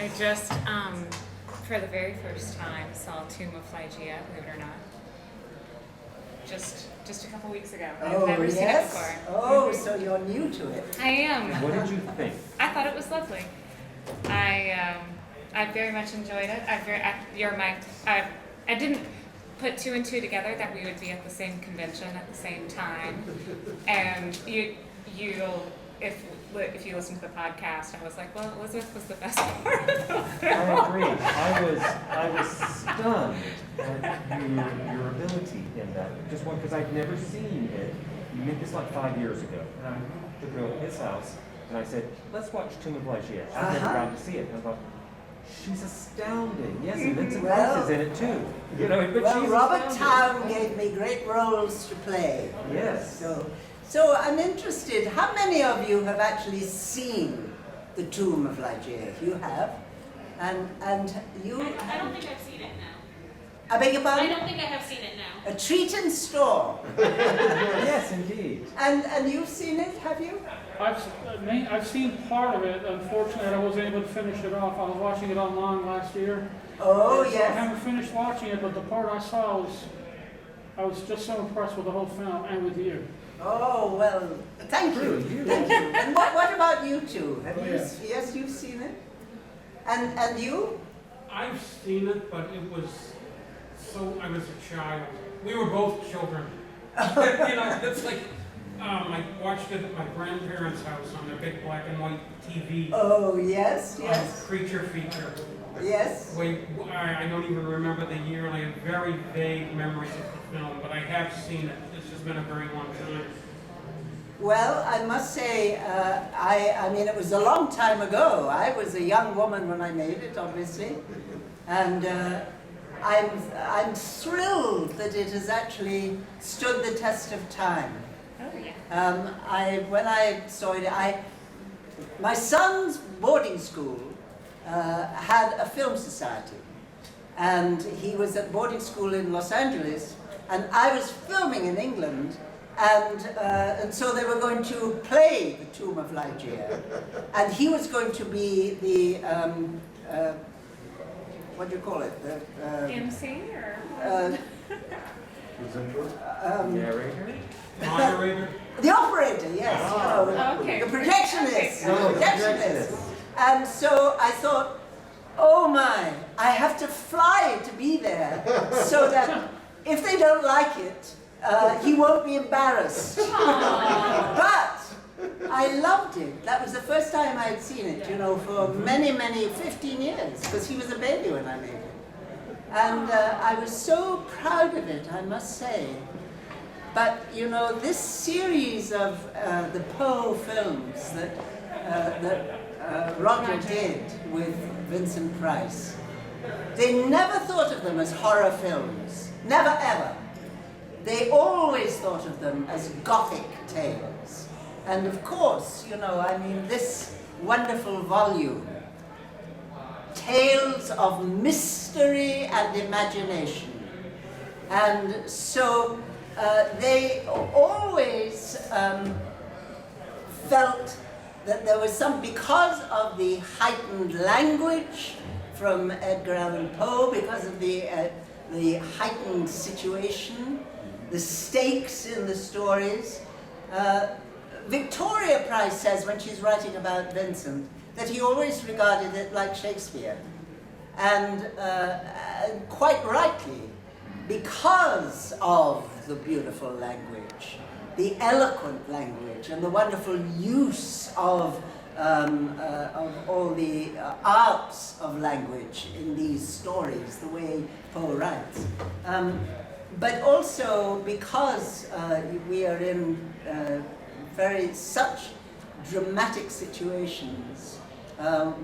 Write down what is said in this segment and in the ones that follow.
I just, for the very first time, saw Tomb of Liger, believe it or not. Just a couple weeks ago. I've never seen it before. Oh, so you're new to it. I am. What did you think? I thought it was lovely. I very much enjoyed it. I didn't put two and two together that we would be at the same convention at the same time. And you'll if you listen to the podcast, I was like, well, Elizabeth was the best part of the film. I agree. I was stunned at your ability in that. Just one, because I'd never seen it. You did this like 5 years ago. And I took her to his house, and I said, let's watch Tomb of Liger. I've never gotten to see it. And I thought, she's astounding. Yes, and Vincent Price is in it too. You know, but she's Robert astounding. Towne gave me great roles to play. Yes. So I'm interested, how many of you have actually seen The Tomb of Liger? You have? And you... I don't think I've seen it now. I beg your pardon? I don't think I have seen it now. A treat in store. Yes, indeed. And you've seen it, have you? I've seen part of it. Unfortunately, I wasn't able to finish it off. I was watching it online last year. Oh, So I yes. haven't finished watching it, but the part I saw I was just so impressed with the whole film and with you. Oh, well, thank you. Thank you. And what about you two? Yes, you've seen it? And you? I've seen it, but it was I was a child. We were both children. You know, it's like, I watched it at my grandparents' house on their big black and white TV. Oh, yes, yes. Creature feature. Yes. I don't even remember the year, and I have very vague memories of the film, but I have seen it. It's just been a very long time. Well, I must say, I mean, it was a long time ago. I was a young woman when I made it, obviously. And I'm thrilled that it has actually stood the test of time. Oh, yeah. When I saw it, my son's boarding school had a film society. And he was at boarding school in Los Angeles, and I was filming in England. And so they were going to play The Tomb of Liger. And he was going to be the, what do you call it? The, MC or? Narrator? Moderator? The operator, yes. Okay. The projectionist. Oh, The projectionist. And so I thought, oh my, I have to fly to be there so that if they don't like it, he won't be embarrassed. But I loved it. That was the first time I had seen it, you know, for many, 15 years, because he was a baby when I made it. And I was so proud of it, I must say. But, you know, this series of the Poe films that Roger did with Vincent Price, they never thought of them as horror films. Never, ever. They always thought of them as Gothic tales. And of course, you know, I mean, this wonderful volume, Tales of Mystery and Imagination. And so they always felt that there was because of the heightened language from Edgar Allan Poe, because of the heightened situation, the stakes in the stories. Victoria Price says, when she's writing about Vincent, that he always regarded it like Shakespeare. And quite rightly, because of the beautiful language, the eloquent language, and the wonderful use of all the arts of language in these stories, the way Poe writes. But also because we are in such dramatic situations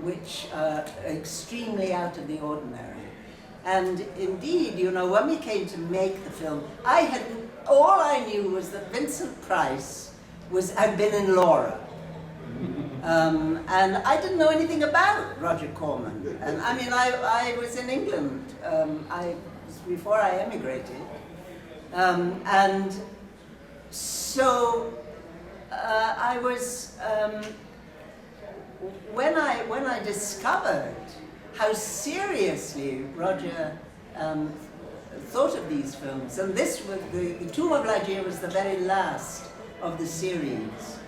which are extremely out of the ordinary. And indeed, you know, when we came to make the film, all I knew was that Vincent Price had been in Laura. And I didn't know anything about Roger Corman. And I mean, I was in England before I emigrated. And so I was, when I discovered how seriously Roger thought of these films. And this was the Tomb of Liger was the very last of the series.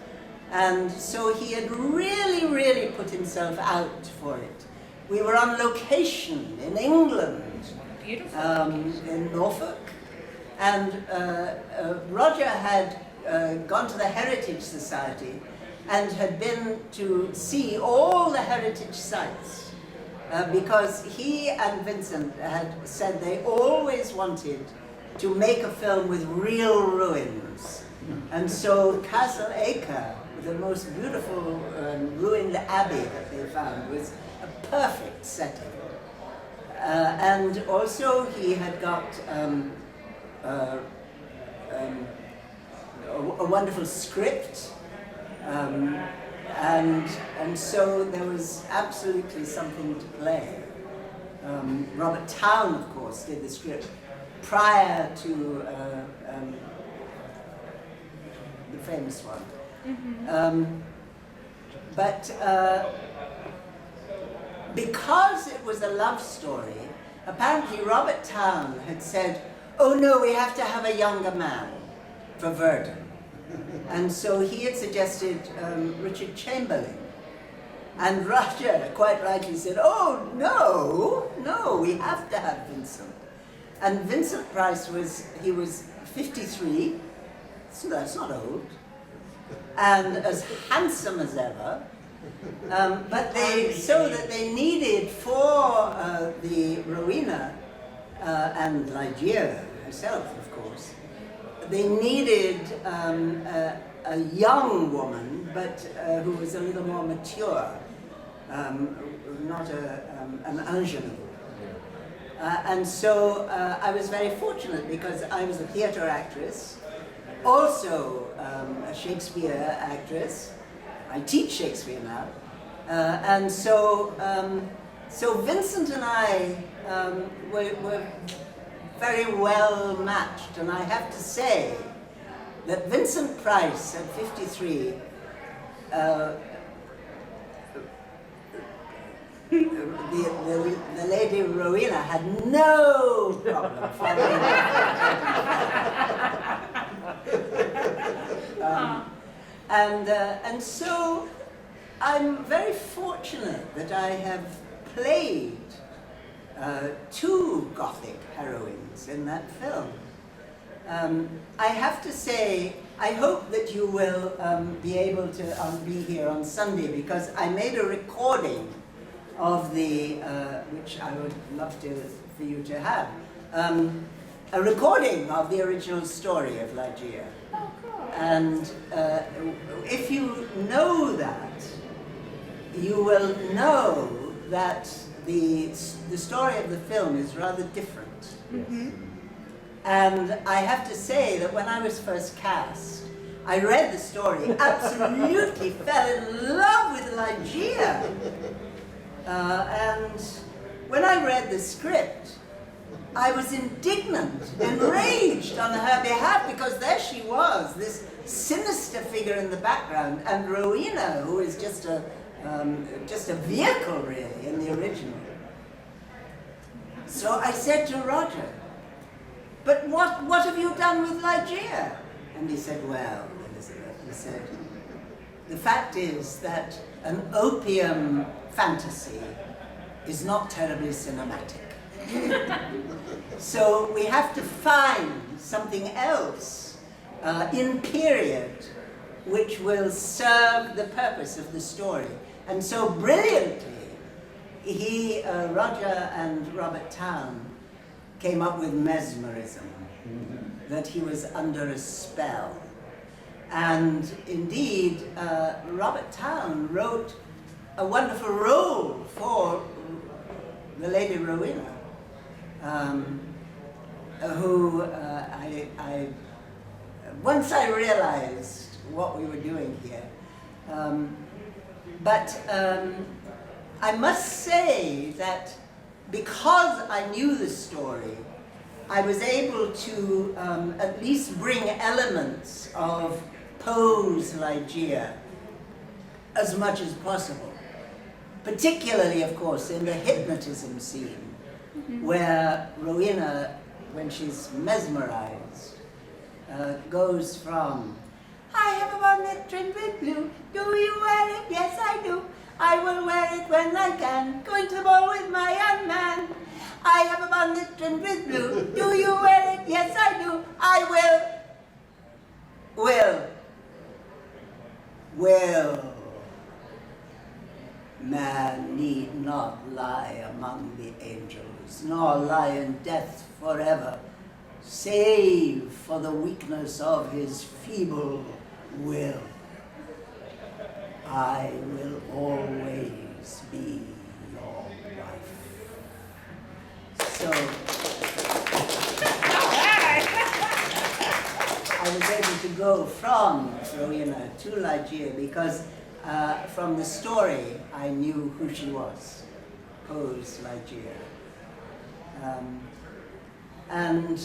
And so he had really, really put himself out for it. We were on location in England, Beautiful. in Norfolk, and Roger had gone to the Heritage Society and had been to see all the heritage sites because he and Vincent had said they always wanted to make a film with real ruins. And so Castle Acre, the most beautiful ruined abbey that they found, was a perfect setting. And also he had got a wonderful script, and so there was absolutely something to play. Robert Towne, of course, did the script prior to the famous one. But because it was a love story, apparently Robert Towne had said, "Oh no, we have to have a younger man for Verdun." And so he had suggested Richard Chamberlain. And Roger quite rightly said, "Oh no, we have to have Vincent." And Vincent Price was 53, so that's not old, and as handsome as ever. But they needed for the Rowena and Liger herself, of course, they needed a young woman, but who was a little more mature, not an ingenue. And so I was very fortunate because I was a theatre actress, also a Shakespeare actress. I teach Shakespeare now. And so Vincent and I were very well matched. And I have to say that Vincent Price at 53, the Lady Rowena had no problem falling in love. And so I'm very fortunate that I have played two Gothic heroines in that film. I have to say, I hope that you will be able to be here on Sunday, because I made a recording of the, which I would love for you to have, a recording of the original story of Liger. Oh, cool. And if you know that, you will know that the story of the film is rather different. Mm-hmm. And I have to say that when I was first cast, I read the story, absolutely fell in love with Liger. And when I read the script, I was indignant, enraged on her behalf, because there she was, this sinister figure in the background, and Rowena, who is just a vehicle, really, in the original. So I said to Roger, "But what have you done with Liger?" And he said, "Well, Elizabeth," he said, "the fact is that an opium fantasy is not terribly cinematic. So we have to find something else in period which will serve the purpose of the story." And so brilliantly, Roger and Robert Towne came up with mesmerism, that he was under a spell. And indeed, Robert Towne wrote a wonderful role for the Lady Rowena, who once I realized what we were doing here. But I must say that because I knew the story, I was able to at least bring elements of Poe's Liger as much as possible. particularly, of course, in the hypnotism scene, where Rowena, when she's mesmerized, goes from, I have a bonnet trimmed with blue, do you wear it? Yes, I do. I will wear it when I can, going to the ball with my young man. I have a bonnet trimmed with blue, do you wear it? Yes, I do. I will. Man need not lie among the angels, nor lie in death forever, save for the weakness of his feeble will. I will always be your wife. So, I was able to go from Rowena to Liger because from the story I knew who she was, Poe's Liger. And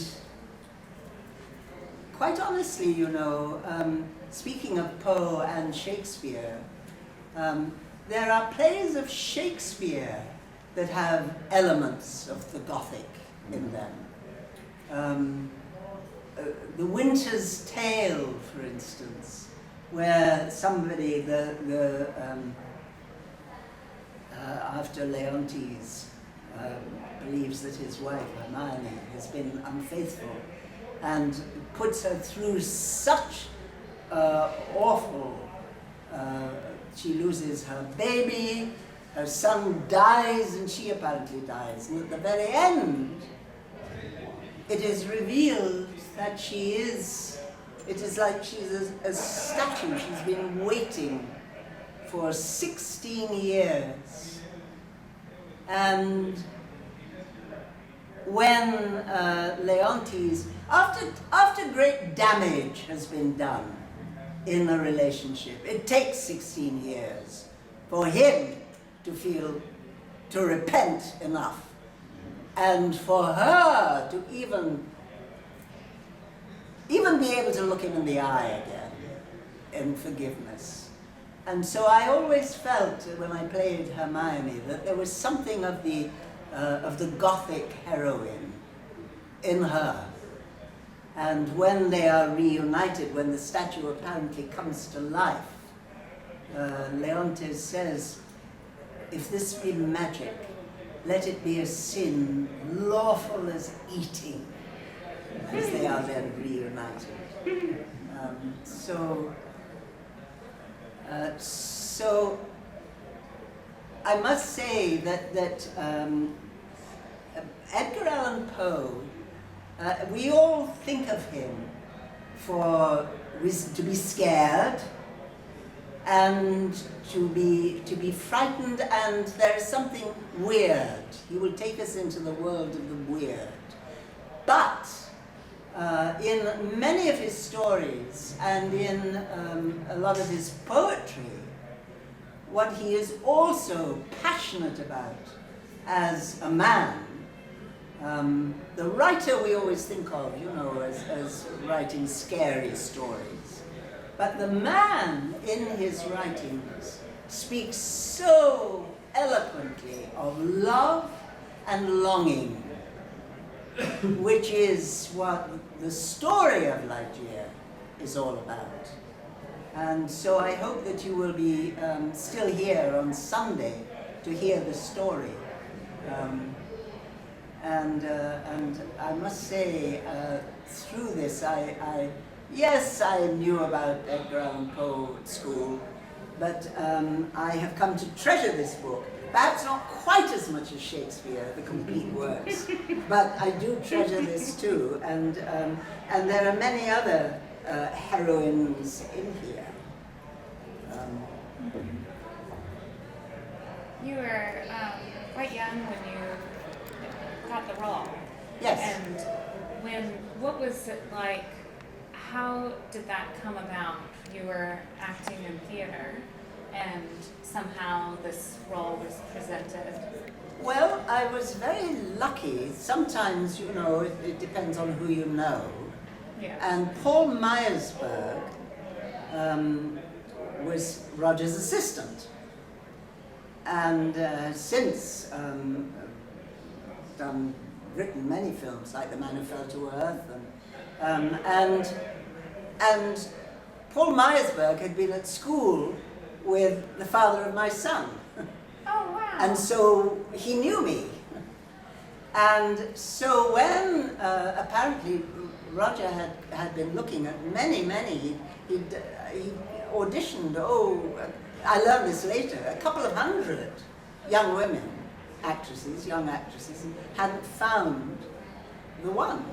quite honestly, you know, speaking of Poe and Shakespeare, there are plays of Shakespeare that have elements of the Gothic in them. The Winter's Tale, for instance, where somebody, after Leontes believes that his wife, Hermione, has been unfaithful and puts her through such awful, she loses her baby, her son dies, and she apparently dies. And at the very end, it is revealed that it is like she's a statue. She's been waiting for 16 years. And when Leontes, after great damage has been done in a relationship, it takes 16 years for him to repent enough, and for her to even be able to look him in the eye again in forgiveness. And so I always felt when I played Hermione that there was something of the Gothic heroine in her. And when they are reunited, when the statue apparently comes to life, Leontes says, if this be magic, let it be a sin lawful as eating, as they are then reunited. So I must say that Edgar Allan Poe, we all think of him to be scared and to be frightened, and there is something weird. He will take us into the world of the weird. But in many of his stories and in a lot of his poetry, what he is also passionate about as a man, the writer we always think of, you know, as writing scary stories. But the man in his writings speaks so eloquently of love and longing, which is what the story of Liger is all about. And so I hope that you will be still here on Sunday to hear the story. And I must say, through this, yes, I knew about Edgar Allan Poe at school, but I have come to treasure this book. Perhaps not quite as much as Shakespeare, the complete works, but I do treasure this too, and there are many other heroines in here. You were quite young when you got the role. Yes. And what was it like? How did that come about? You were acting in theater, and somehow this role was presented. Well, I was very lucky. Sometimes, you know, it depends on who you know. Yeah. And Paul Myersberg was Roger's assistant. since written many films like The Man Who Fell to Earth, and Paul Meyersberg had been at school with the father of my son. Oh, wow. And so he knew me. And so when apparently Roger had been looking at many, he auditioned, I learned this later, a couple of hundred young women, young actresses, and hadn't found the one.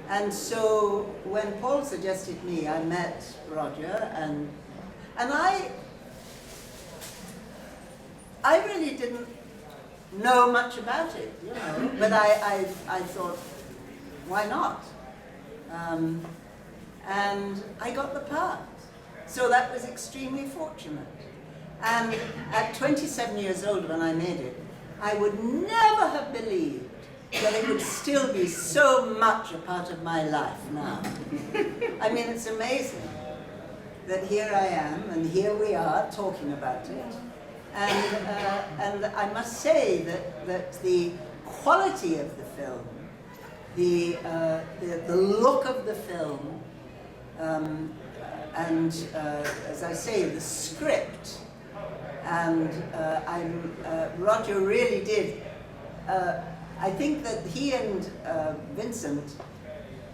And so when Paul suggested me, I met Roger, and I really didn't know much about it, you know, but I thought, why not? And I got the part. So that was extremely fortunate. And at 27 years old when I made it, I would never have believed that it would still be so much a part of my life now. I mean, it's amazing that here I am, and here we are talking about it. And I must say that the quality of the film, the look of the film, and as I say, the script, and Roger really did. I think that he and Vincent,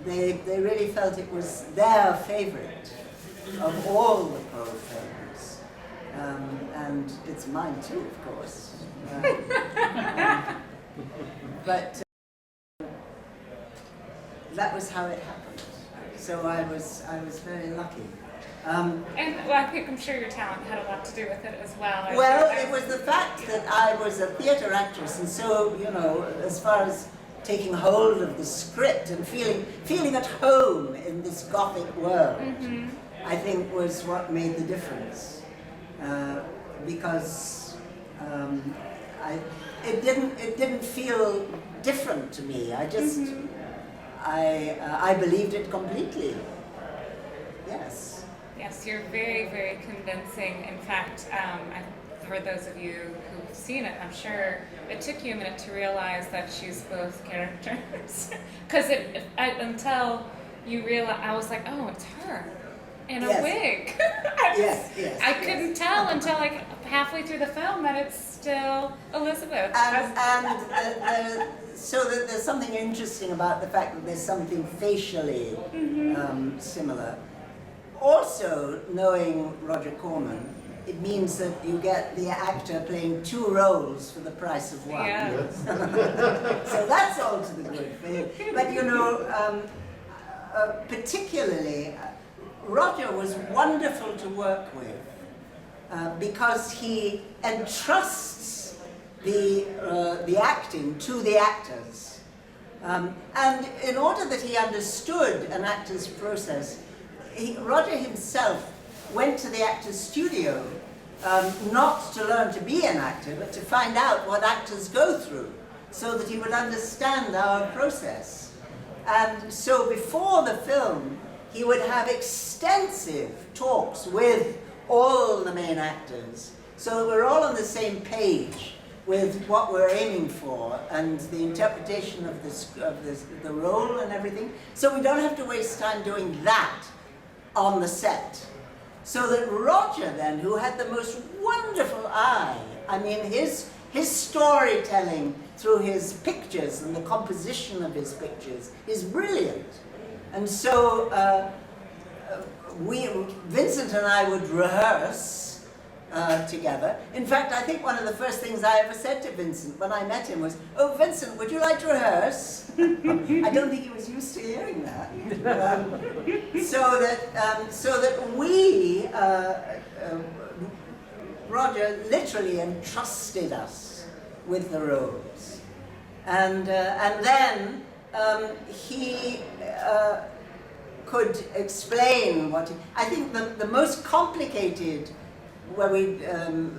they really felt it was their favorite of all the Poe films. And it's mine too, of course. But that was how it happened. So I was very lucky. And I'm sure your talent had a lot to do with it as well. Well, it was the fact that I was a theatre actress, and so, you know, as far as taking hold of the script and feeling at home in this Gothic world, I think was what made the difference. Because it didn't feel different to me. I just I believed it completely. Yes. Yes, you're very, very convincing. In fact, for those of you who've seen it, I'm sure it took you a minute to realize that she's both characters. Because until you realize, I was like, oh, it's her in a wig. I couldn't tell until like halfway through the film that it's still Elizabeth. So there's something interesting about the fact that there's something facially similar. Also, knowing Roger Corman, it means that you get the actor playing two roles for the price of one. Yeah. Yes. So that's all to the good. But you know, particularly, Roger was wonderful to work with because he entrusts the acting to the actors. And in order that he understood an actor's process, Roger himself went to the actor's studio not to learn to be an actor, but to find out what actors go through so that he would understand our process. And so before the film, he would have extensive talks with all the main actors so that we're all on the same page with what we're aiming for and the interpretation of the role and everything. So we don't have to waste time doing that on the set. So that Roger then, who had the most wonderful eye, I mean his storytelling through his pictures and the composition of his pictures is brilliant. And so Vincent and I would rehearse together. In fact, I think one of the first things I ever said to Vincent when I met him was, "Oh, Vincent, would you like to rehearse?" I don't think he was used to hearing that. So that we, Roger literally entrusted us with the roles, and then he could explain what I think the most complicated. Where we,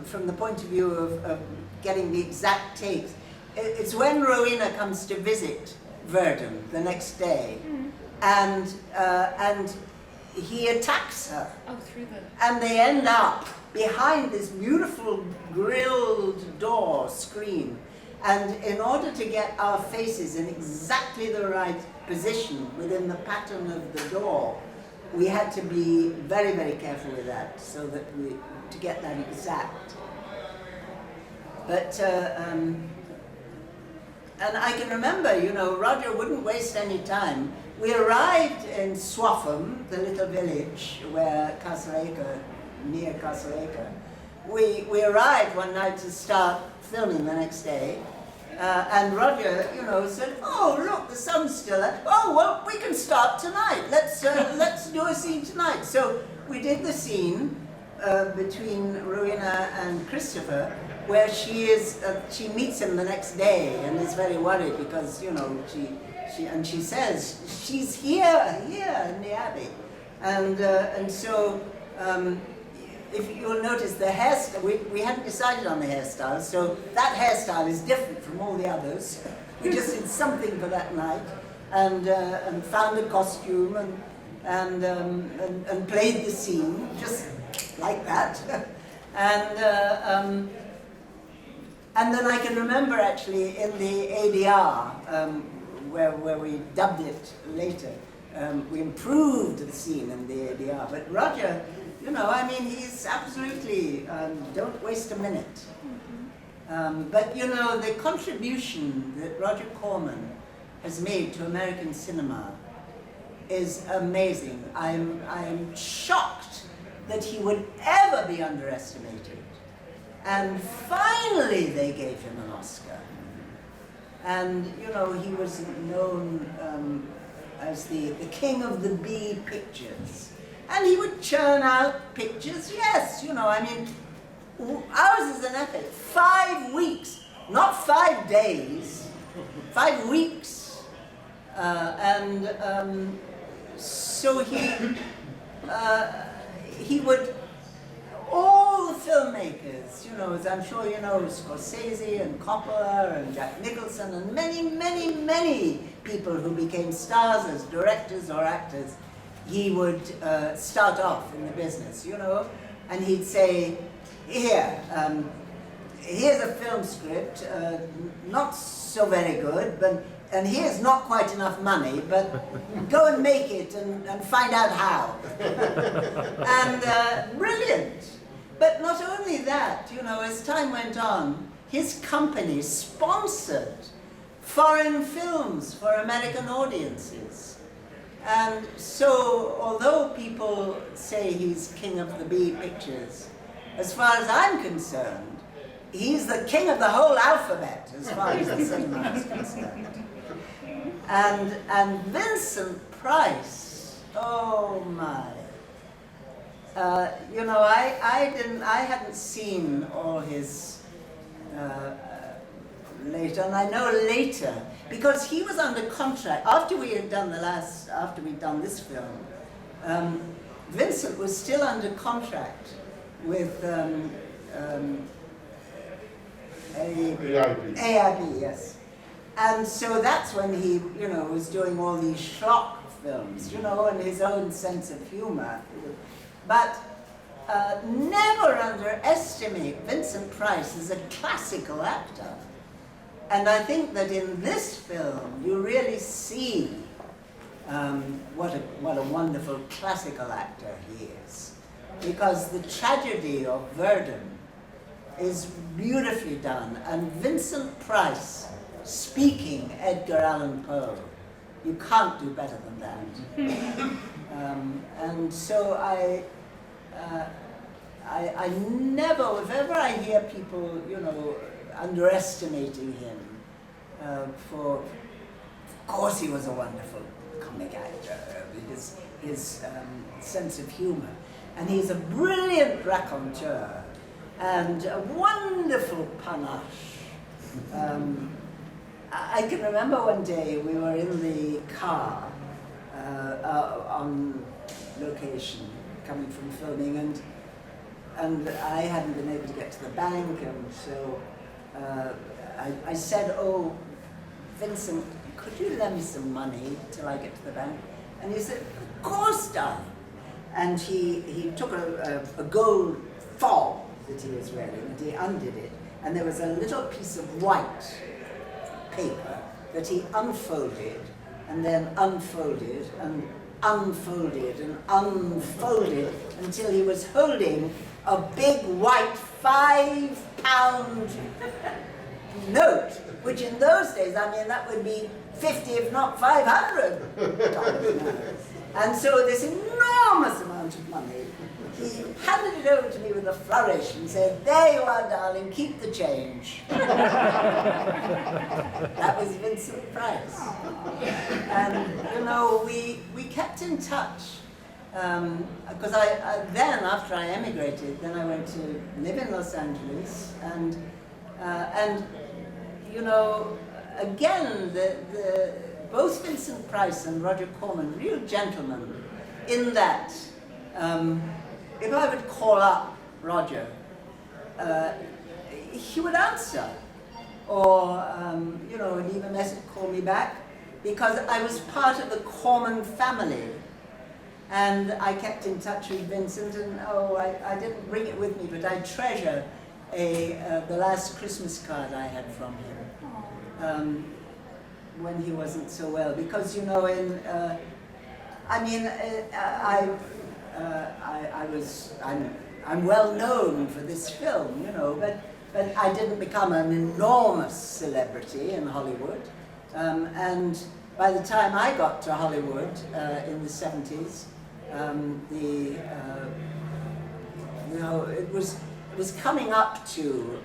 from the point of view of getting the exact takes, it's when Rowena comes to visit Verdun the next day, and he attacks her. Oh, through the. And they end up behind this beautiful grilled door screen. And in order to get our faces in exactly the right position within the pattern of the door, we had to be very, very careful with that so that to get that exact. But, and I can remember, Roger wouldn't waste any time. We arrived in Swaffham, the little village where near Castleacre. We arrived one night to start filming the next day. And Roger, said, "Oh, look, the sun's still out. Oh, well, we can start tonight. Let's do a scene tonight." So we did the scene between Rowena and Christopher, where she meets him the next day and is very worried because she says she's here in the Abbey, and so. If you'll notice the hairstyle, we hadn't decided on the hairstyle, so that hairstyle is different from all the others. We just did something for that night, and found a costume, and played the scene just like that, and then I can remember actually in the ADR where we dubbed it later, we improved the scene in the ADR, but Roger. He's absolutely, don't waste a minute. But the contribution that Roger Corman has made to American cinema is amazing. I'm shocked that he would ever be underestimated. And finally they gave him an Oscar. And, he was known as the king of the B pictures. And he would churn out pictures, yes, ours is an epic. 5 weeks, not 5 days, 5 weeks. So he would, all the filmmakers, as I'm sure you know, Scorsese and Coppola and Jack Nicholson and many, many, many people who became stars as directors or actors, he would start off in the business, and he'd say, here's a film script, not so very good, and here's not quite enough money, but go and make it and find out how. And brilliant. But not only that, as time went on, his company sponsored foreign films for American audiences. And so, although people say he's king of the B pictures, as far as I'm concerned, he's the king of the whole alphabet, as far as the cinema is concerned. And Vincent Price, oh my. I hadn't seen all his later, and I know later, because he was under contract after we'd done this film. Vincent was still under contract with AIB, yes. And so that's when he, was doing all these schlock films, and his own sense of humor. But never underestimate Vincent Price as a classical actor. And I think that in this film, you really see what a wonderful classical actor he is. Because the tragedy of Verdun is beautifully done. And Vincent Price speaking Edgar Allan Poe, you can't do better than that. And so I never, if ever I hear people, underestimating him of course he was a wonderful comic actor, his sense of humor. And he's a brilliant raconteur and a wonderful panache. I can remember one day we were in the car on location, coming from filming, and I hadn't been able to get to the bank, and so I said, "Oh, Vincent, could you lend me some money till I get to the bank?" And he said, "Of course, darling." and he took a gold fob that he was wearing and he undid it, and there was a little piece of white paper that he unfolded and then unfolded and unfolded and unfolded until he was holding a big white £5 note, which in those days, I mean, that would be 50, if not $500. And so this enormous amount of money, he handed it over to me with a flourish and said, "There you are, darling, keep the change." That was Vincent Price. And, you know, we kept in touch. Because then, after I emigrated, then I went to live in Los Angeles, and you know, again, both Vincent Price and Roger Corman, real gentlemen, in that if I would call up Roger, he would answer, or you know, leave a message, call me back, because I was part of the Corman family. And I kept in touch with Vincent, and I didn't bring it with me, but I treasure the last Christmas card I had from him when he wasn't so well. Because, you know, I'm well known for this film, you know, but I didn't become an enormous celebrity in Hollywood. And by the time I got to Hollywood in the 70s, you know, it was coming up to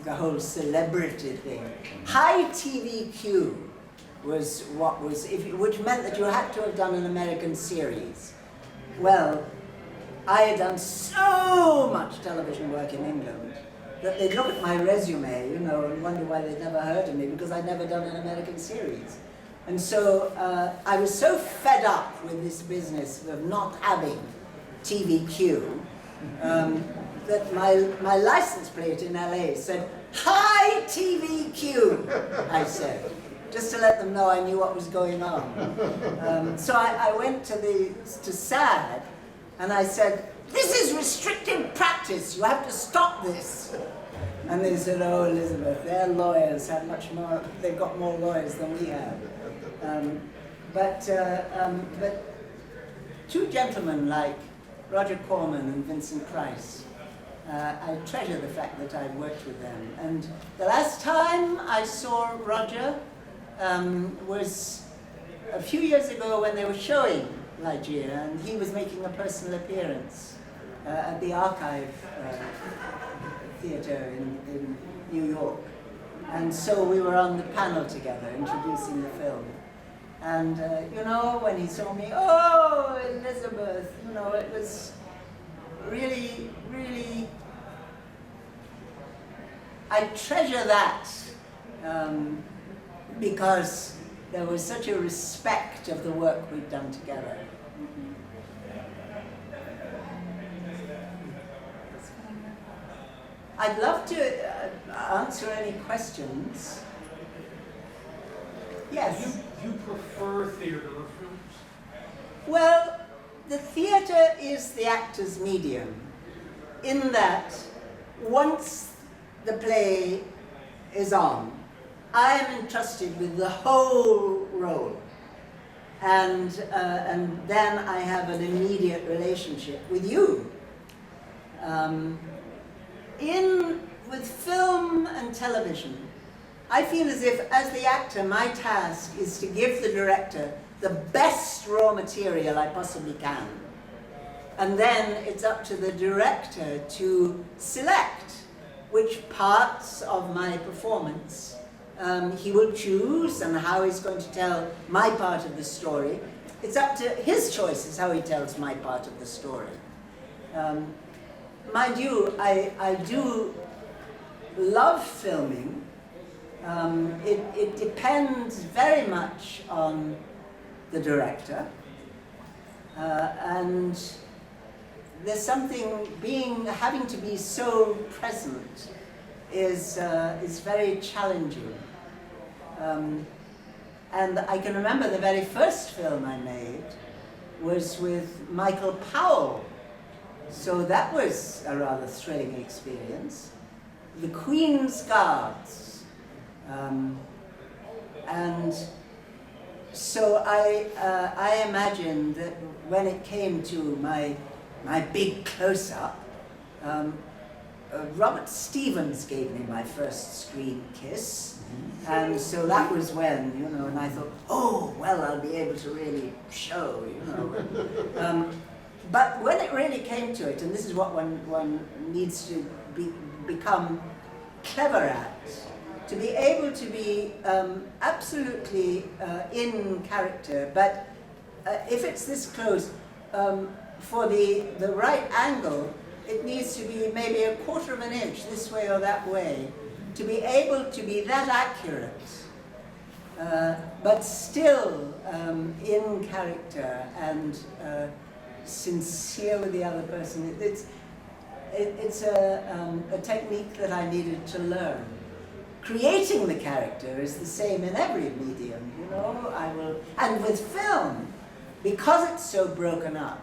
the whole celebrity thing. High TVQ was what was, which meant that you had to have done an American series. Well, I had done so much television work in England that they'd look at my resume, you know, and wonder why they'd never heard of me, because I'd never done an American series. And so I was so fed up with this business of not having TVQ that my license plate in LA said, "Hi TVQ," I said, just to let them know I knew what was going on. So I went to SAG and I said, "This is restricted practice, you have to stop this." And they said, "Oh, Elizabeth, their lawyers have much more, they've got more lawyers than we have." But two gentlemen like Roger Corman and Vincent Price, I treasure the fact that I've worked with them. And the last time I saw Roger was a few years ago when they were showing Liger, and he was making a personal appearance at the Archive Theatre in New York. And so we were on the panel together introducing the film. And, you know, when he saw me, "Oh, Elizabeth," you know, it was really, really, I treasure that because there was such a respect of the work we'd done together. I'd love to answer any questions. Yes? Do you prefer theater or films? Well, the theatre is the actor's medium, in that once the play is on, I am entrusted with the whole role, and then I have an immediate relationship with you. With film and television, I feel as if, as the actor, my task is to give the director the best raw material I possibly can. And then it's up to the director to select which parts of my performance he will choose and how he's going to tell my part of the story. It's up to his choices how he tells my part of the story. Mind you, I do love filming. It depends very much on the director, and there's something having to be so present is very challenging. And I can remember the very first film I made was with Michael Powell. So that was a rather thrilling experience. The Queen's Guards. And so I imagined that when it came to my big close-up, Robert Stevens gave me my first screen kiss, and so that was when, and I thought, oh, well, I'll be able to really show, But when it really came to it, and this is what one needs to become clever at, to be able to be absolutely in character, but if it's this close, for the right angle, it needs to be maybe 1/4 of an inch this way or that way, to be able to be that accurate, but still in character and sincere with the other person. It's a technique that I needed to learn. Creating the character is the same in every medium, and with film, because it's so broken up,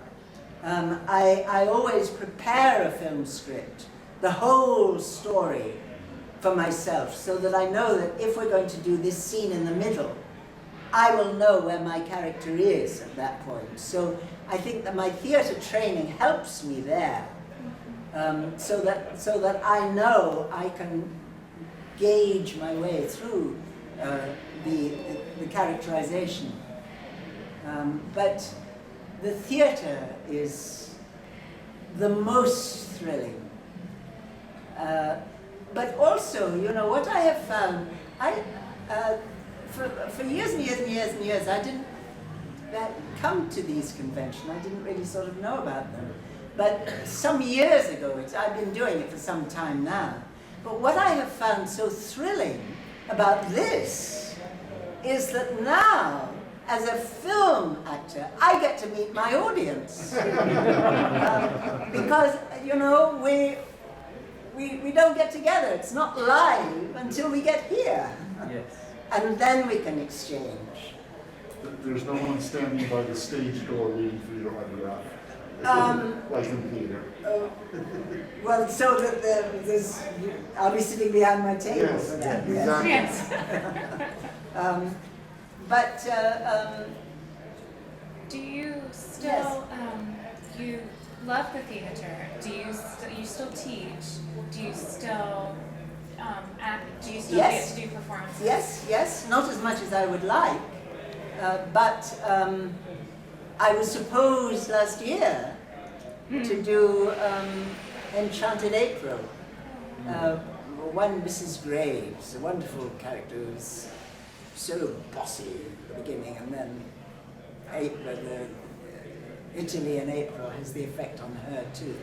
I always prepare a film script, the whole story, for myself, so that I know that if we're going to do this scene in the middle, I will know where my character is at that point. So I think that my theatre training helps me there, so that I know I can gauge my way through the characterization. But the theatre is the most thrilling. But also, what I have found, for years and years and years and years, I didn't come to these conventions. I didn't really sort of know about them. But some years ago, I've been doing it for some time now. But what I have found so thrilling about this is that now, as a film actor, I get to meet my audience. Because, we don't get together. It's not live until we get here. Yes. And then we can exchange. There's no one standing by the stage door waiting for you to autograph. Like in theater. Well, so that I'll be sitting behind my table Yes, for that. exactly. Yes. Do you still, you love the theater? Do you still teach? Do you still act? Do you still Yes. get to do performances? Yes, not as much as I would like, but I was supposed last year to do Enchanted April. One Mrs. Graves, a wonderful character who's so bossy at the beginning, and then Italy in April has the effect on her too.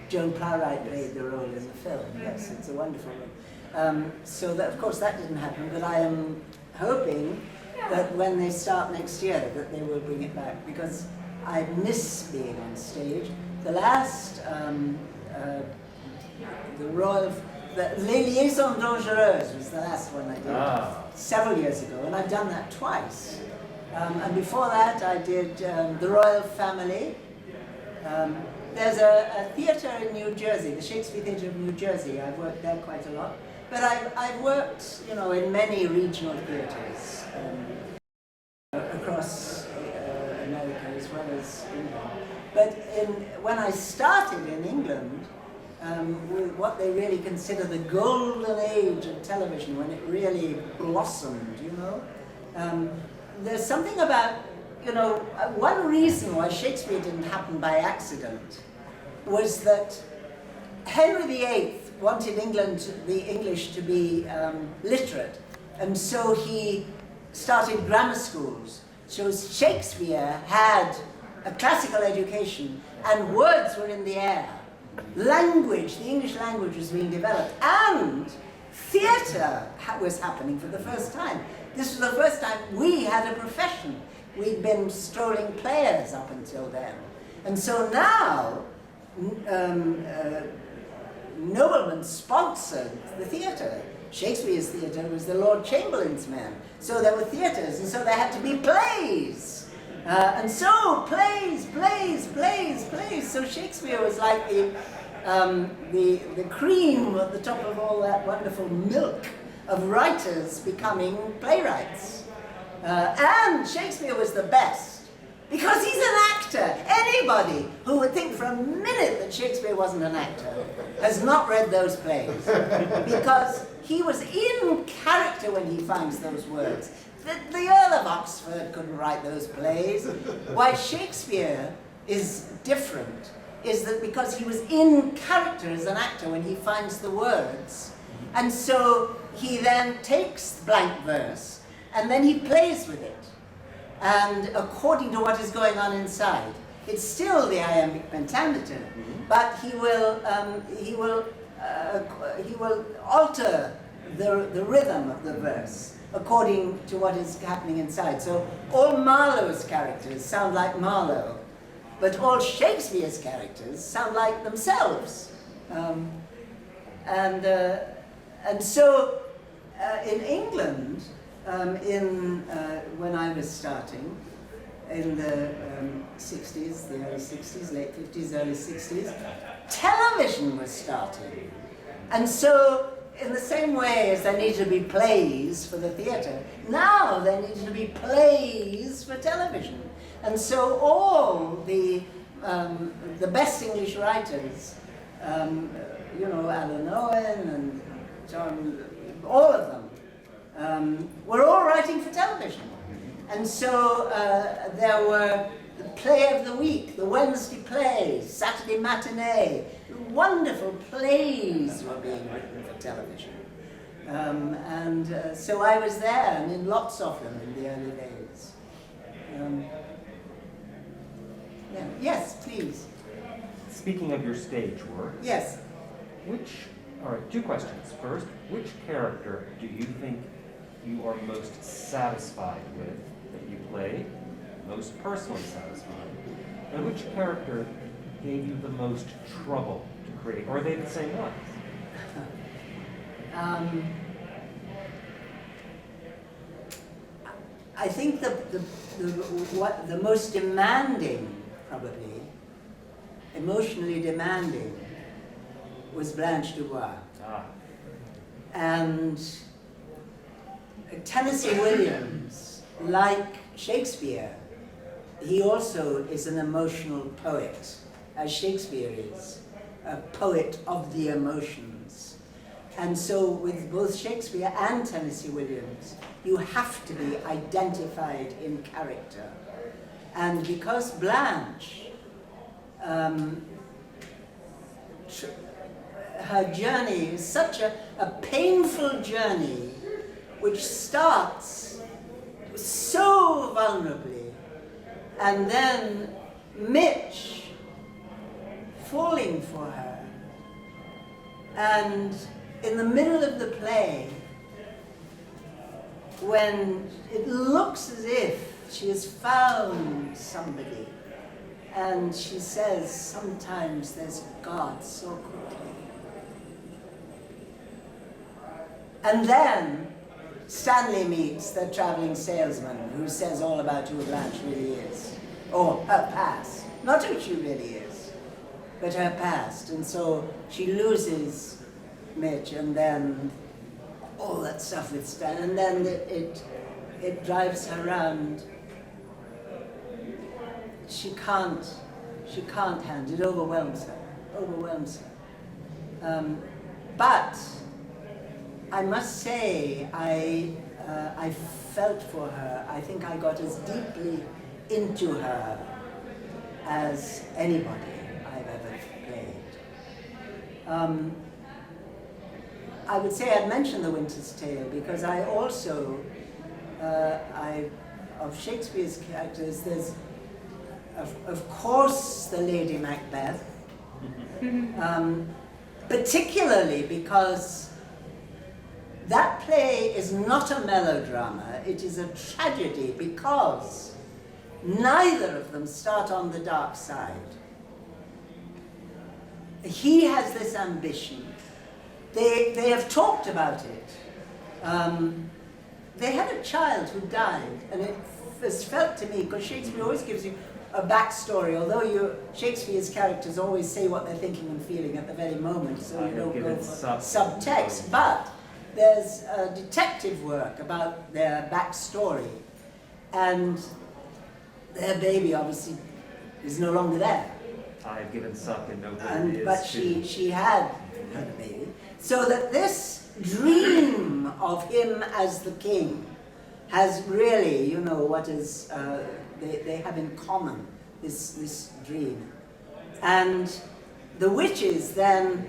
Joan Plowright played the role in the film. Yes, it's a wonderful one. So that, of course, that didn't happen, but I am hoping that when they start next year, that they will bring it back, because I miss being on stage. The last, Les Liaisons Dangereuses was the last one I did several years ago, and I've done that twice. And before that, I did The Royal Family. There's a theatre in New Jersey, the Shakespeare Theatre of New Jersey. I've worked there quite a lot. But I've worked, in many regional theatres across America as well as England. But when I started in England, with what they really consider the golden age of television, when it really blossomed, there's something about, one reason why Shakespeare didn't happen by accident was that Henry VIII wanted the English to be literate, and so he started grammar schools. So Shakespeare had a classical education, and words were in the air. Language, the English language was being developed, and theatre was happening for the first time. This was the first time we had a profession. We'd been strolling players up until then. And so now, noblemen sponsored the theatre. Shakespeare's theatre was the Lord Chamberlain's men. So there were theatres, and so there had to be plays. And so, plays. So Shakespeare was like the cream at the top of all that wonderful milk of writers becoming playwrights. And Shakespeare was the best because he's an actor. Anybody who would think for a minute that Shakespeare wasn't an actor has not read those plays, because he was in character when he finds those words. The Earl of Oxford couldn't write those plays. Why Shakespeare is different is that because he was in character as an actor when he finds the words, and so he then takes blank verse and then he plays with it, and according to what is going on inside, it's still the iambic pentameter, but he will alter the rhythm of the verse according to what is happening inside. So all Marlowe's characters sound like Marlowe, but all Shakespeare's characters sound like themselves. And so in England, when I was starting, in the 60s, the early 60s, late 50s, early 60s, television was starting. And so, in the same way as there needed to be plays for the theatre, now there needed to be plays for television. And so all the best English writers, Alan Owen and John, all of them, were all writing for television. And so there were the play of the week, the Wednesday plays, Saturday matinee, wonderful plays were being written for television. So I was there, and in lots of them in the early days. Yes, please. Speaking of your stage work, Yes. all right, two questions. First, which character do you think you are most satisfied with that you played, most personally satisfied? And which character gave you the most trouble to create? Or are they the same ones? I think the most demanding, probably, emotionally demanding, was Blanche Dubois. And Tennessee Williams, like Shakespeare, he also is an emotional poet, as Shakespeare is, a poet of the emotions. And so with both Shakespeare and Tennessee Williams, you have to be identified in character. And because Blanche, her journey is such a painful journey, which starts so vulnerably, and then Mitch falling for her, and in the middle of the play, when it looks as if she has found somebody, and she says, sometimes there's God so quickly. And then Stanley meets the traveling salesman who says all about who Blanche really is, or her past. Not who she really is, but her past. And so she loses Mitch, and then all that stuff with Stan, and then it drives her around. She can't handle it. Overwhelms her. But I must say, I felt for her. I think I got as deeply into her as anybody I've ever played. I would say I'd mention The Winter's Tale because I also, of Shakespeare's characters, there's, of course, the Lady Macbeth, particularly because that play is not a melodrama, it is a tragedy because neither of them start on the dark side. He has this ambition. They have talked about it. They had a child who died, and it has felt to me, because Shakespeare always gives you a backstory, although Shakespeare's characters always say what they're thinking and feeling at the very moment, so you don't go for subtext, but there's detective work about their backstory, and their baby obviously is no longer there. I've given suck and nobody is. But she had a baby. So that this dream of him as the king has really, you know, what is, they have in common, this dream. And the witches then,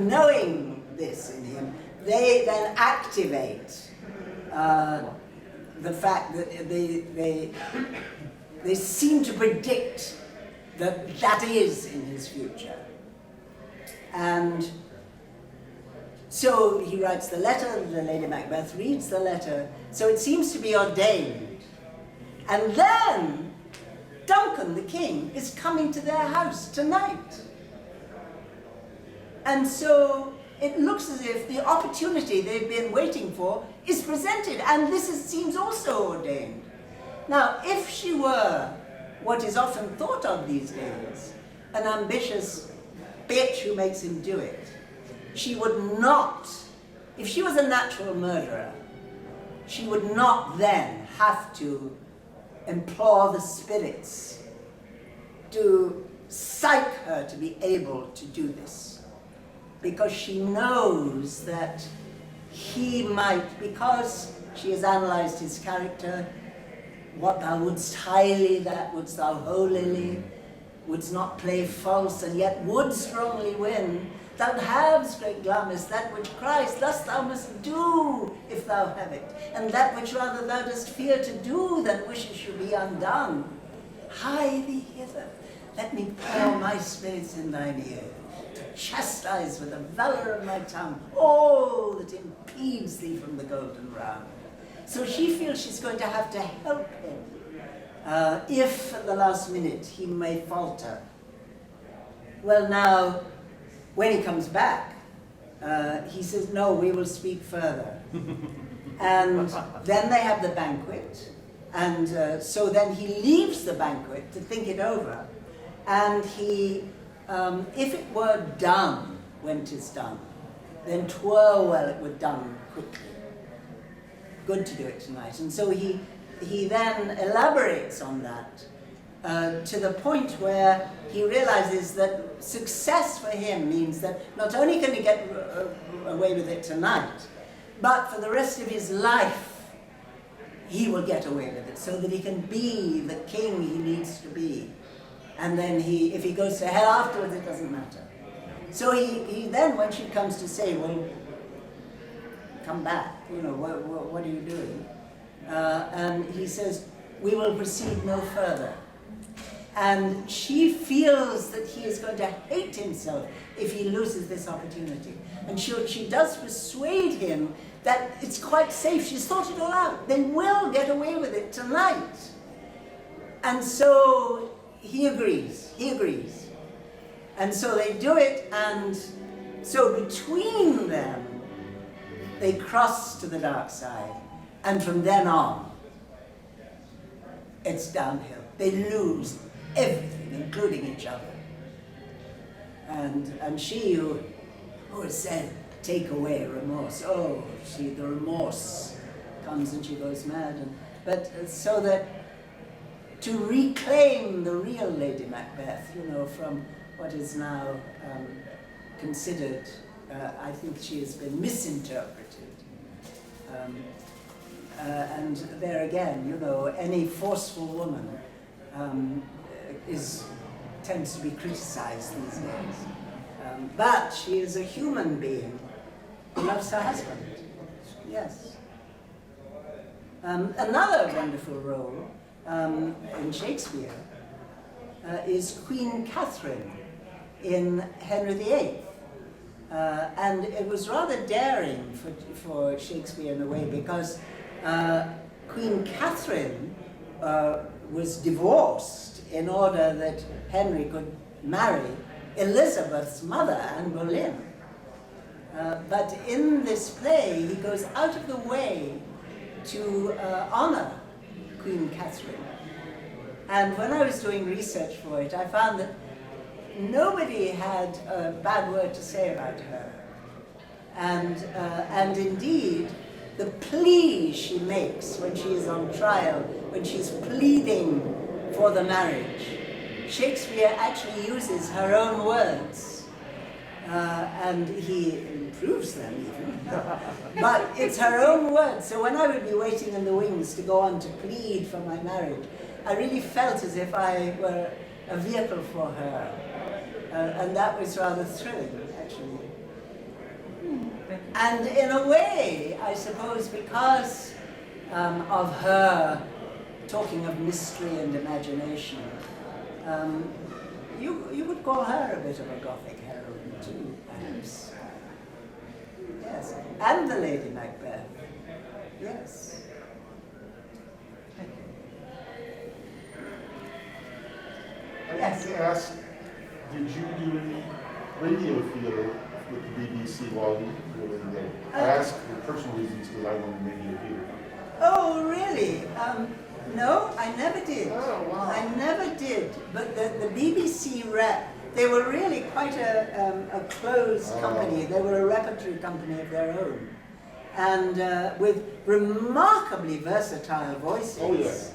knowing this in him, they then activate the fact that they seem to predict that is in his future. And so he writes the letter, the Lady Macbeth reads the letter, so it seems to be ordained. And then Duncan, the king, is coming to their house tonight. And so it looks as if the opportunity they've been waiting for is presented, and this seems also ordained. Now, if she were what is often thought of these days, an ambitious bitch who makes him do it, she would not, if she was a natural murderer, she would not then have to implore the spirits to psych her to be able to do this. Because she knows that he might, because she has analyzed his character, what thou wouldst highly, that wouldst thou holily, wouldst not play false, and yet would strongly win. Thou hast great gladness, that which Christ, thus thou must do, if thou have it. And that which rather thou dost fear to do, than wishes should be undone. Hie thee hither, let me pour my spirits in thine ear, to chastise with the valour of my tongue all that impedes thee from the golden round. So she feels she's going to have to help him, if at the last minute he may falter. Well now, when he comes back, he says, no, we will speak further. And then they have the banquet, and so then he leaves the banquet to think it over, and he, if it were done when 'tis done, then 'twere well it were done quickly. Good to do it tonight. And so he then elaborates on that to the point where he realizes that success for him means that not only can he get away with it tonight, but for the rest of his life he will get away with it, so that he can be the king he needs to be. And then if he goes to hell afterwards, it doesn't matter. So he then, when she comes to say, well, come back, you know, what are you doing? And he says, we will proceed no further. And she feels that he is going to hate himself if he loses this opportunity. And she does persuade him that it's quite safe. She's thought it all out. They will get away with it tonight. And so he agrees. And so they do it, and so between them, they cross to the dark side, and from then on, it's downhill. They lose everything, including each other. And she who has said, take away remorse, the remorse comes and she goes mad. But so that to reclaim the real Lady Macbeth, you know, from what is now considered, I think she has been misinterpreted. And there again, you know, any forceful woman tends to be criticized these days. But she is a human being who loves her husband. Yes. Another wonderful role in Shakespeare is Queen Catherine in Henry VIII. And it was rather daring for Shakespeare in a way, because Queen Catherine was divorced in order that Henry could marry Elizabeth's mother, Anne Boleyn. But in this play, he goes out of the way to honor Queen Catherine. And when I was doing research for it, I found that nobody had a bad word to say about her. And indeed, the plea she makes when she is on trial, when she's pleading for the marriage, Shakespeare actually uses her own words. And he improves them even. But it's her own words. So when I would be waiting in the wings to go on to plead for my marriage, I really felt as if I were a vehicle for her. And that was rather thrilling, actually. And in a way, I suppose, because of her talking of mystery and imagination, you would call her a bit of a Gothic heroine too, perhaps. Yes, and the Lady Macbeth. Yes. I have to ask, did you do any radio theater with the BBC while you were in there? I ask for personal reasons because I want to radio theater. Oh, really? No, I never did. Oh, wow. I never did. But the BBC Rep, they were really quite a closed company. They were a repertory company of their own. And with remarkably versatile voices. Oh, yes.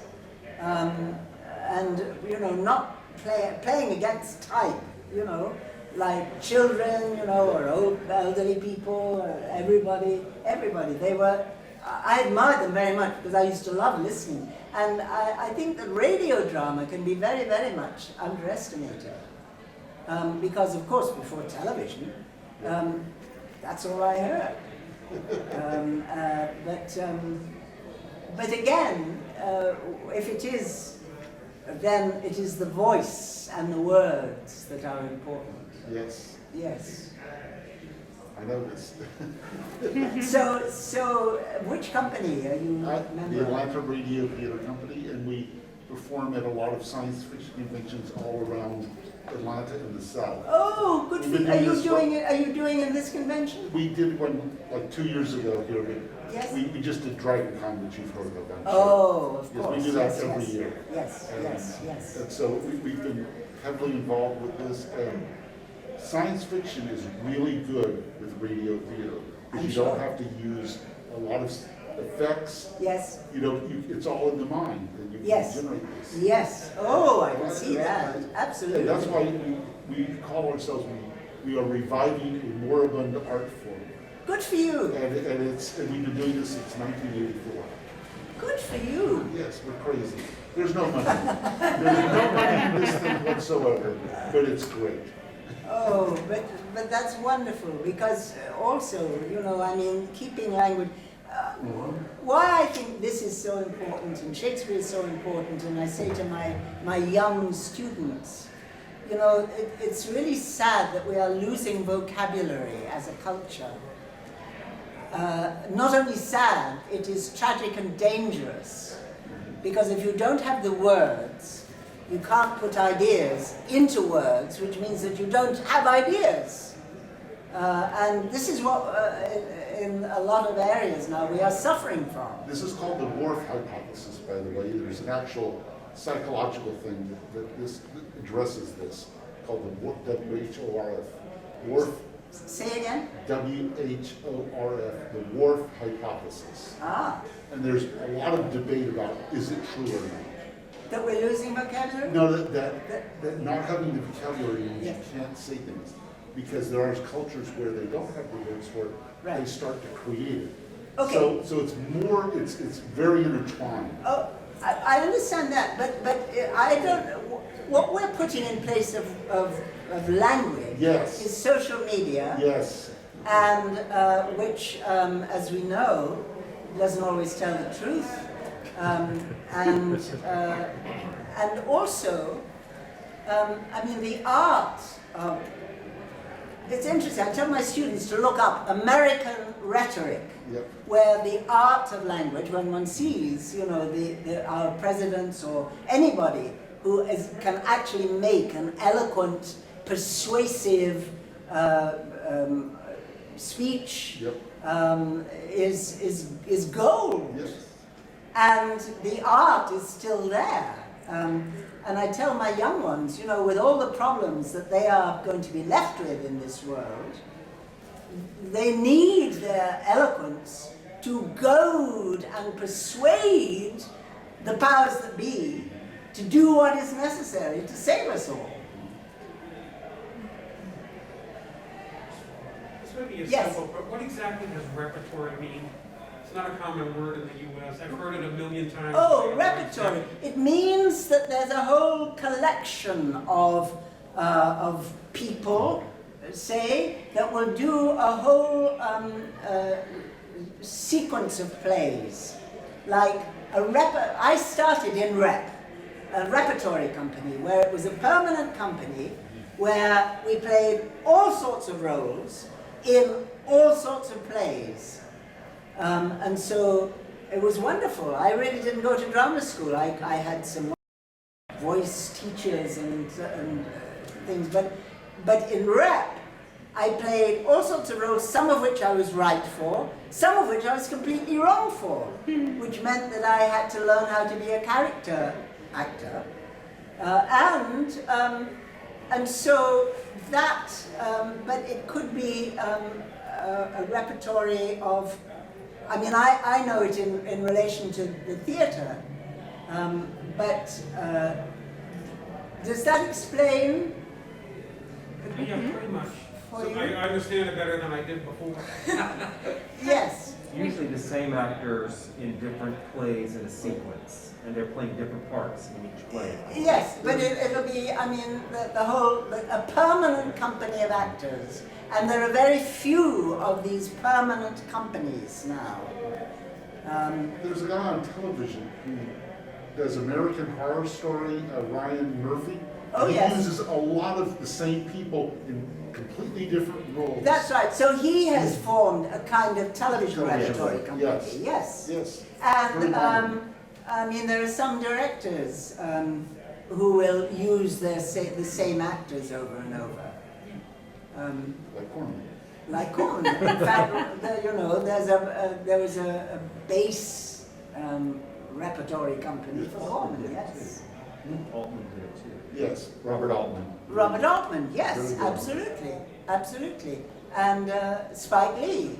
And, you know, not playing against type, you know, like children, you know, or old elderly people, or everybody. They were, I admired them very much because I used to love listening. And I think that radio drama can be very, very much underestimated. Because, of course, before television, that's all I heard. But again, if it is, then it is the voice and the words that are important. Yes, Yes. I noticed. So which company are you a member The of? Atlanta Radio Theater Company, and we perform at a lot of science fiction conventions all around Atlanta and the South. Oh, good for We've you. been Are you doing this doing it? Are you doing in this convention? We did one like 2 years ago here, but Yes. we just did Dragon Con, which you've heard of, I'm sure. Oh, of Yes, course. we do that yes, every yes. year. Yes, And- yes. And so we've been heavily involved with this. And science fiction is really good with radio theater because I'm you don't sure. have to use a lot of effects. Yes, You know, it's all in the mind, and you Yes. can generate this. yes. Oh, I can see that. Absolutely. And that's why we call ourselves, we are reviving a moribund art form. Good for you. And we've been doing this since 1984. Good for you. Yes, we're crazy. There's no money. There's no money in this thing whatsoever, but it's great. Oh, but that's wonderful because also, you know, I mean, keeping language. Why I think this is so important and Shakespeare is so important, and I say to my young students, you know, it's really sad that we are losing vocabulary as a culture. Not only sad, it is tragic and dangerous. Because if you don't have the words, you can't put ideas into words, which means that you don't have ideas. And this is what, in a lot of areas now, we are suffering from. This is called the Wharf Hypothesis, by the way. There's an actual psychological thing that addresses this, called the WHORF. Wharf, Say again? WHORF, the Wharf Hypothesis. Ah, And there's a lot of debate about, is it true or not? that we're losing vocabulary? No, that not having the vocabulary means Yes. you can't say things. Because there are cultures where they don't have the words for it, they Right. start to create it. Okay. So it's more, it's very intertwined. Oh, I understand that, but I don't. What we're putting in place of language Yes. is social media, Yes, and which, as we know, doesn't always tell the truth, and also, I mean, the art of. It's interesting. I tell my students to look up American rhetoric, yep, where the art of language, when one sees, you know, our presidents or anybody who can actually make an eloquent, persuasive speech, yep, is gold. yes. and the art is still there. And I tell my young ones, you know, with all the problems that they are going to be left with in this world, they need their eloquence to goad and persuade the powers that be to do what is necessary to save us all. This may be a Yes. simple, but what exactly does repertory mean? It's not a common word in the US. I've heard it a million times. Oh, repertory. It means that there's a whole collection of people, say, that will do a whole sequence of plays. Like I started in a repertory company, where it was a permanent company where we played all sorts of roles in all sorts of plays. And so it was wonderful. I really didn't go to drama school. I had some voice teachers and things, but in rep, I played all sorts of roles, some of which I was right for, some of which I was completely wrong for, which meant that I had to learn how to be a character actor. And so that, but it could be a repertory of, I mean, I know it in relation to the theatre, but does that explain? Yeah, pretty much. For So you? I understand it better than I did before. Yes. Usually the same actors in different plays in a sequence, and they're playing different parts in each play. Yes, but it'll be, I mean, a permanent company of actors. And there are very few of these permanent companies now. There's a guy on television who does American Horror Story, Ryan Murphy. Oh, He yes. uses a lot of the same people in completely different roles. That's right. So he has formed a kind of television repertory company. Yes. Yes. Yes. And Very modern. I mean, there are some directors who will use the same actors over and over. Like Corman. Like Corman. In fact, there was a bass repertory company for Corman. Yes. Altman did it too. Yes, Robert Altman. Robert Altman. Yes, Very good. absolutely, absolutely. And Spike Lee.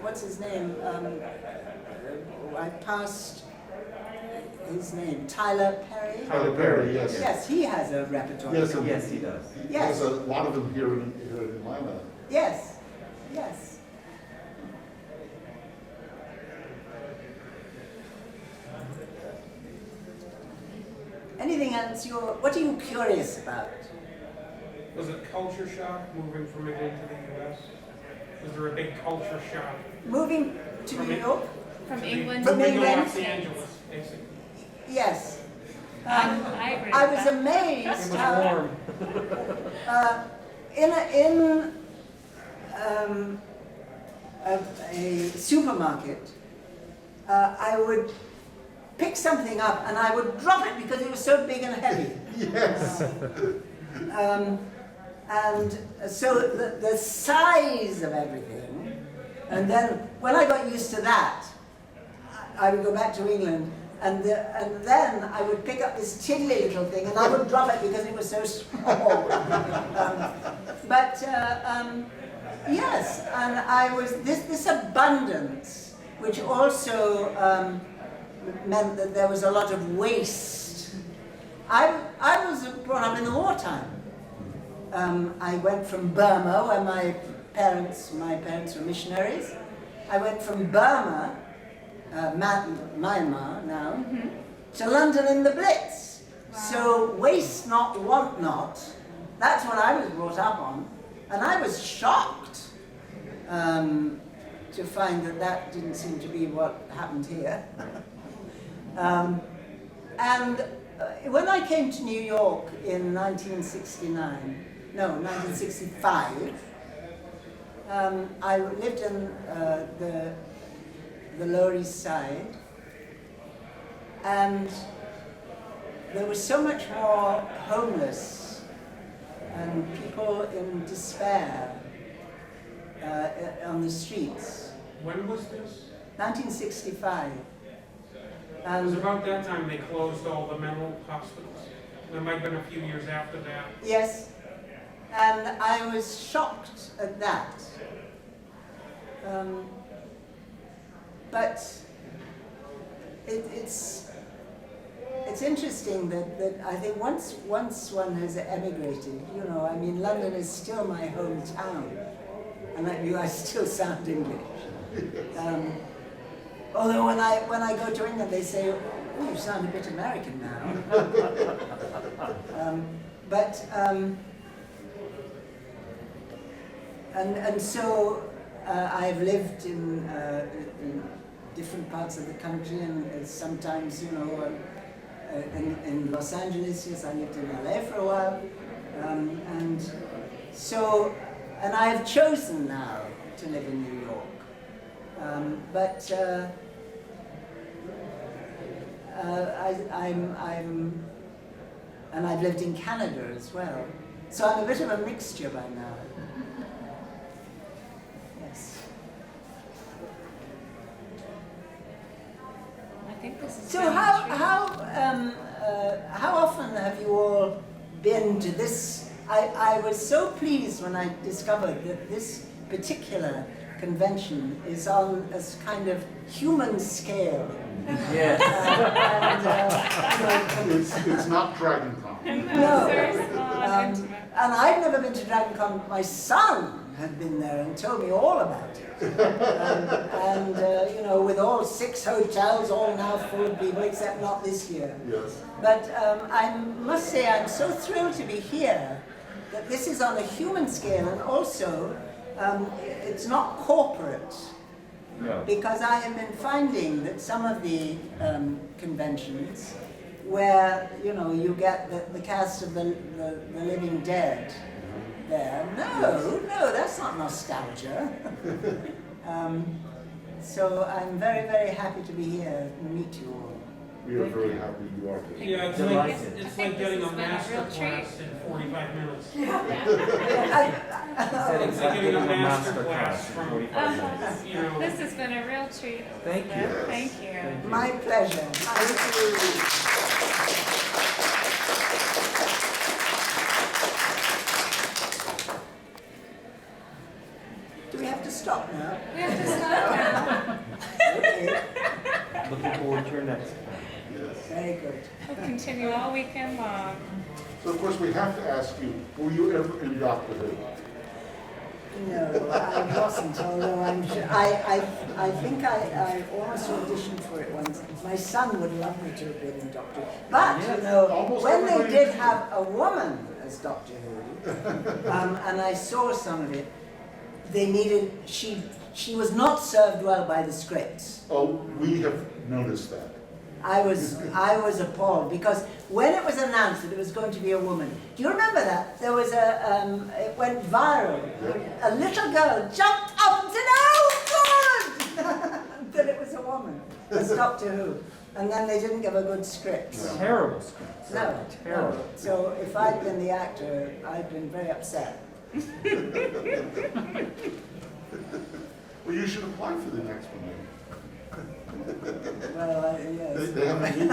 What's his name? I passed his name. Tyler Perry. Tyler Perry, yes. Yes, he has a repertory. Yes, company. Yes, he does. Yes. There's a lot of them here in Atlanta. Yes, yes. Anything else? What are you curious about? Was it culture shock moving from England to the US? Was there a big culture shock? Moving to New York? From England. From Moving to England? Los Angeles, basically. Yes. I agree I with was that. amazed It was how warm. in a supermarket, I would pick something up and I would drop it because it was so big and heavy. Yes. And so the size of everything, and then when I got used to that, I would go back to England, and then I would pick up this tiddly little thing, and I would drop it because it was so small. Yes, and I was this abundance, which also meant that there was a lot of waste. I was brought up in the wartime. I went from Burma, where my parents were missionaries. I went from Burma, Myanmar now, to London in the Blitz. Wow. So waste not, want not. That's what I was brought up on, and I was shocked to find that didn't seem to be what happened here. When I came to New York in 1965, I lived in the Lower East Side, and there was so much more homeless and people in despair on the streets. When was this? 1965. It was about that time they closed all the mental hospitals. There might have been a few years after that. Yes, and I was shocked at that. But it's interesting that I think once one has emigrated, you know, I mean, London is still my hometown, and I still sound English. Although when I go to England, they say, "Oh, you sound a bit American now." And so I've lived in different parts of the country, and sometimes, you know, in Los Angeles. Yes, I lived in LA for a while, and I have chosen now to live in New York. And I've lived in Canada as well. So I'm a bit of a mixture by now. Yes. I think this is. So how often have you all been to this? I was so pleased when I discovered that this particular convention is on a kind of human scale. Yes. It's not Dragon Con. No. Very small and intimate. And I've never been to Dragon Con. My son had been there and told me all about it. You know, with all 6 hotels, all now full of people, except not this year. Yes. But I must say I'm so thrilled to be here that this is on a human scale, and also it's not corporate. No. Because I have been finding that some of the conventions where, you know, you get the cast of the Living Dead there. No, that's not nostalgia. So I'm very, very happy to be here and meet you all. We are very happy you are here. Yeah, it's Delighted. like, it's I think like getting a this has master been a real class in 45 minutes. Said It's like getting a master class class in from, 45 minutes. you know. This has been a real treat. Thank you. Elizabeth. Thank you. Thank you. My pleasure. Thank you. Do we have to stop now? We have to stop now. Okay, Looking forward to your next one. Yes. very good. We'll continue all weekend long. So of course we have to ask you, were you ever in Doctor Who? No, I wasn't, although I'm sure, I think I almost auditioned for it once. My son would love me to have been in Doctor Who. But, you know, Almost when they everybody did did. have a woman as Doctor Who, and I saw some of it, they needed, she was not served well by the scripts. Oh, we have noticed that. I was appalled because when it was announced that it was going to be a woman, do you remember that? There was it went viral. A little girl jumped up and said, "Oh God!" that it was a woman as Doctor Who, and then they didn't give a good script. No. Terrible scripts. No, Terrible. no. So if I'd been the actor, I'd been very upset. Well, you should apply for the next one. Well, yes. They have a new,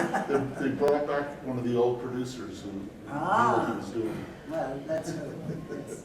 they brought back one of the old producers who knew what he was doing. Well, let's hope. Yes.